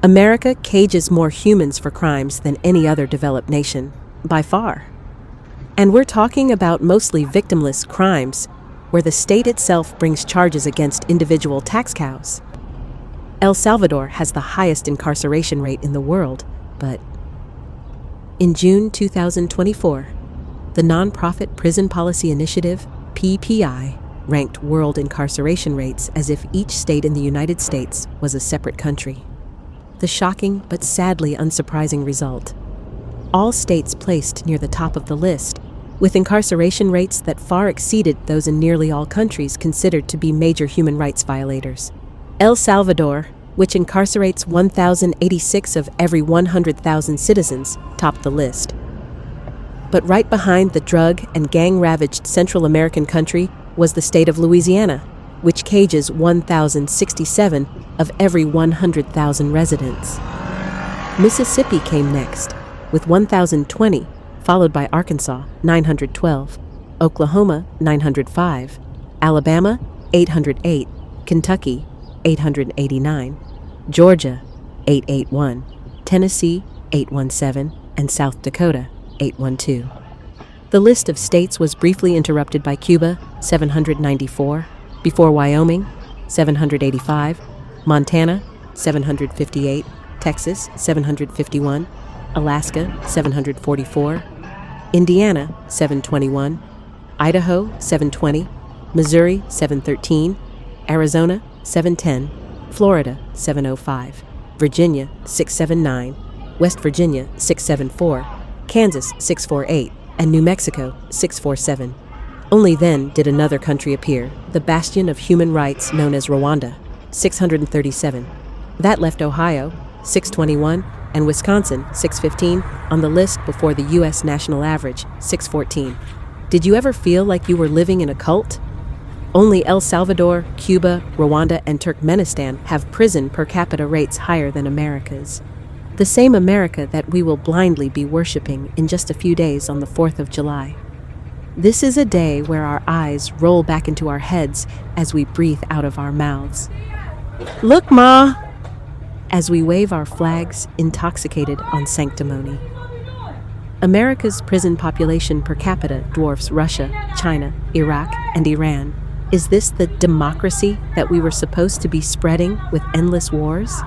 America cages more humans for crimes than any other developed nation, by far. And we're talking about mostly victimless crimes, where the state itself brings charges against individual tax cows. El Salvador has the highest incarceration rate in the world, but in June 2024, the nonprofit Prison Policy Initiative, PPI, ranked world incarceration rates as if each state in the United States was a separate country. The shocking but sadly unsurprising result: all states placed near the top of the list, with incarceration rates that far exceeded those in nearly all countries considered to be major human rights violators. El Salvador, which incarcerates 1,086 of every 100,000 citizens, topped the list. But right behind the drug and gang-ravaged Central American country was the state of Louisiana, which cages 1,067 of every 100,000 residents. Mississippi came next, with 1,020, followed by Arkansas, 912, Oklahoma, 905, Alabama, 808, Kentucky, 889, Georgia, 881, Tennessee, 817, and South Dakota, 812. The list of states was briefly interrupted by Cuba, 794, before Wyoming, 785, Montana, 758, Texas, 751, Alaska, 744, Indiana, 721, Idaho, 720, Missouri, 713, Arizona, 710, Florida, 705, Virginia, 679, West Virginia, 674, Kansas, 648, and New Mexico, 647. Only then did another country appear, the bastion of human rights known as Rwanda, 637. That left Ohio, 621, and Wisconsin, 615, on the list before the U.S. national average, 614. Did you ever feel like you were living in a cult? Only El Salvador, Cuba, Rwanda, and Turkmenistan have prison per capita rates higher than America's. The same America that we will blindly be worshiping in just a few days on the 4th of July. This is a day where our eyes roll back into our heads as we breathe out of our mouths. Look, Ma! As we wave our flags, intoxicated on sanctimony. America's prison population per capita dwarfs Russia, China, Iraq, and Iran. Is this the democracy that we were supposed to be spreading with endless wars?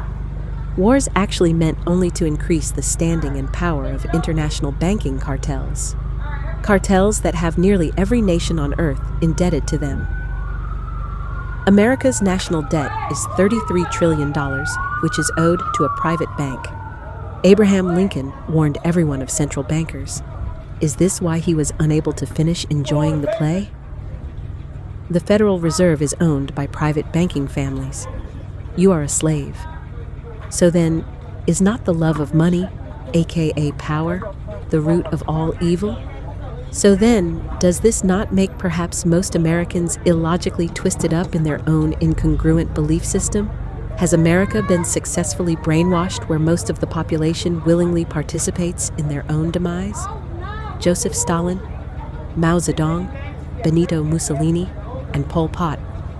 Wars actually meant only to increase the standing and power of international banking cartels. Cartels that have nearly every nation on earth indebted to them. America's national debt is $33 trillion, which is owed to a private bank. Abraham Lincoln warned everyone of central bankers. Is this why he was unable to finish enjoying the play? The Federal Reserve is owned by private banking families. You are a slave. So then, is not the love of money, aka power, the root of all evil? So then, does this not make perhaps most Americans illogically twisted up in their own incongruent belief system? Has America been successfully brainwashed where most of the population willingly participates in their own demise? Joseph Stalin, Mao Zedong, Benito Mussolini, and Pol Pot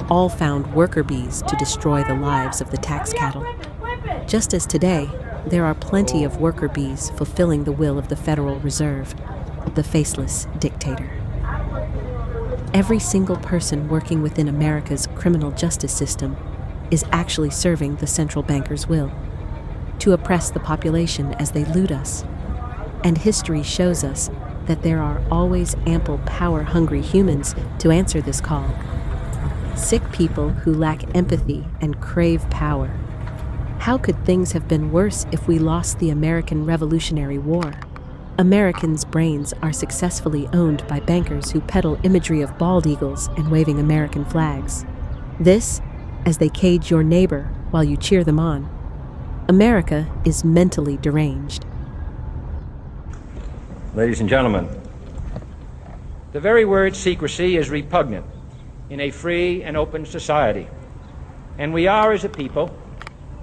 all found worker bees to destroy the lives of the tax cattle. Just as today, there are plenty of worker bees fulfilling the will of the Federal Reserve, the faceless dictator. Every single person working within America's criminal justice system is actually serving the central banker's will, to oppress the population as they loot us. And history shows us that there are always ample power-hungry humans to answer this call. Sick people who lack empathy and crave power. How could things have been worse if we lost the American Revolutionary War? Americans' brains are successfully owned by bankers who peddle imagery of bald eagles and waving American flags. This, as they cage your neighbor while you cheer them on. America is mentally deranged. Ladies and gentlemen, the very word secrecy is repugnant in a free and open society, and we are, as a people,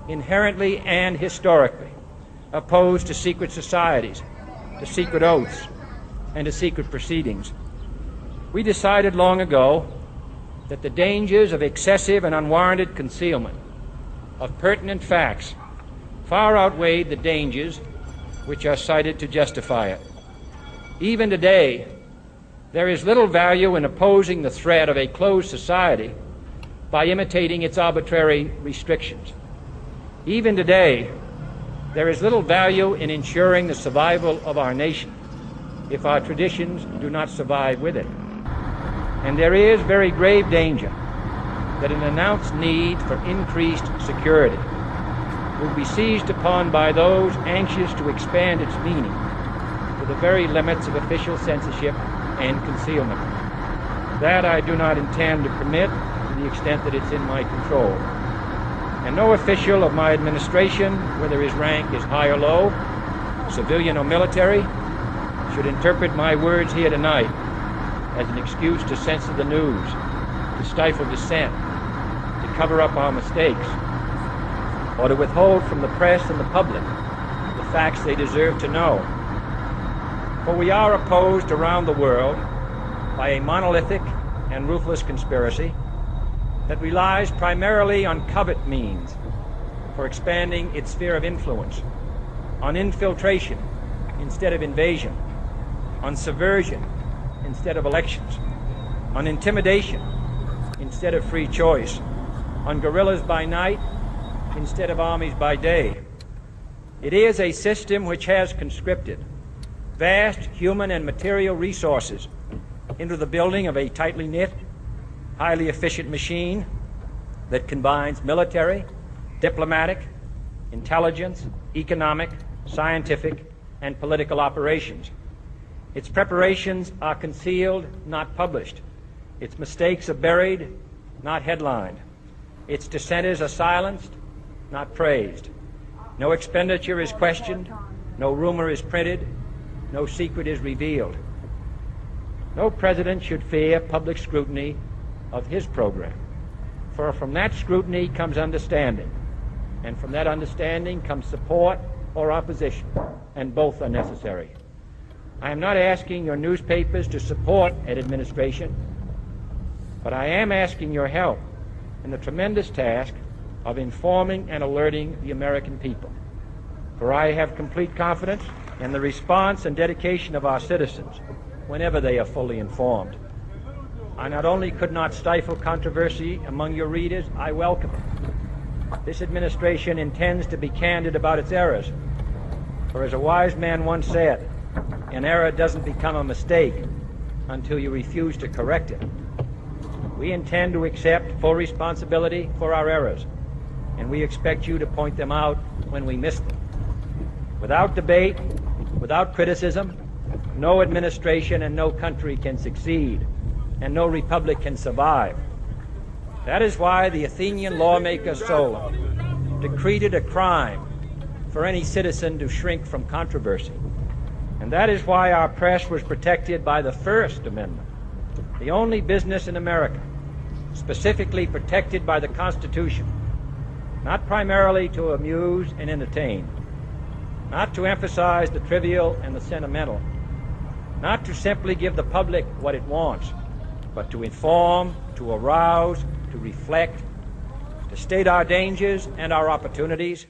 inherently and historically opposed to secret societies, to secret oaths, and to secret proceedings. We decided long ago that the dangers of excessive and unwarranted concealment of pertinent facts far outweighed the dangers which are cited to justify it. Even today, there is little value in opposing the threat of a closed society by imitating its arbitrary restrictions. Even today, there is little value in ensuring the survival of our nation if our traditions do not survive with it. And there is very grave danger that an announced need for increased security will be seized upon by those anxious to expand its meaning to the very limits of official censorship and concealment. That I do not intend to permit to the extent that it's in my control. And no official of my administration, whether his rank is high or low, civilian or military, should interpret my words here tonight as an excuse to censor the news, to stifle dissent, to cover up our mistakes, or to withhold from the press and the public the facts they deserve to know. For we are opposed around the world by a monolithic and ruthless conspiracy that relies primarily on covert means for expanding its sphere of influence, on infiltration instead of invasion, on subversion instead of elections, on intimidation instead of free choice, on guerrillas by night instead of armies by day. It is a system which has conscripted vast human and material resources into the building of a tightly knit, highly efficient machine that combines military, diplomatic, intelligence, economic, scientific, and political operations. Its preparations are concealed, not published. Its mistakes are buried, not headlined. Its dissenters are silenced, not praised. No expenditure is questioned, no rumor is printed, no secret is revealed. No president should fear public scrutiny of his program, for from that scrutiny comes understanding, and from that understanding comes support or opposition, and both are necessary. I am not asking your newspapers to support an administration, but I am asking your help in the tremendous task of informing and alerting the American people. For I have complete confidence in the response and dedication of our citizens whenever they are fully informed. I not only could not stifle controversy among your readers, I welcome it. This administration intends to be candid about its errors. For as a wise man once said, an error doesn't become a mistake until you refuse to correct it. We intend to accept full responsibility for our errors, and we expect you to point them out when we miss them. Without debate, without criticism, no administration and no country can succeed, and no republic can survive. That is why the Athenian lawmaker Solon decreed it a crime for any citizen to shrink from controversy. And that is why our press was protected by the First Amendment, the only business in America specifically protected by the Constitution, not primarily to amuse and entertain, not to emphasize the trivial and the sentimental, not to simply give the public what it wants, but to inform, to arouse, to reflect, to state our dangers and our opportunities,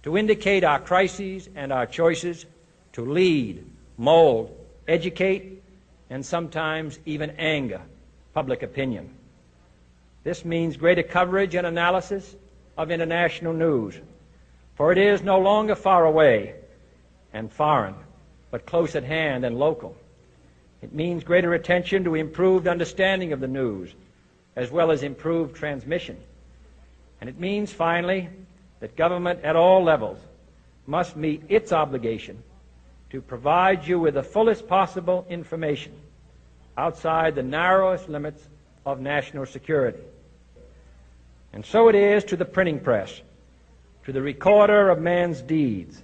to indicate our crises and our choices, to lead, mold, educate, and sometimes even anger public opinion. This means greater coverage and analysis of international news, for it is no longer far away and foreign, but close at hand and local. It means greater attention to improved understanding of the news, as well as improved transmission. And it means, finally, that government at all levels must meet its obligation to provide you with the fullest possible information outside the narrowest limits of national security. And so it is to the printing press, to the recorder of man's deeds,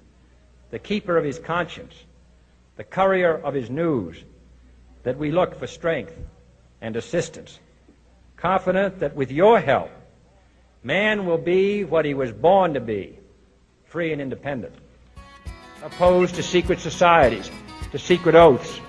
the keeper of his conscience, the courier of his news, that we look for strength and assistance, confident that with your help, man will be what he was born to be, free and independent, opposed to secret societies, to secret oaths,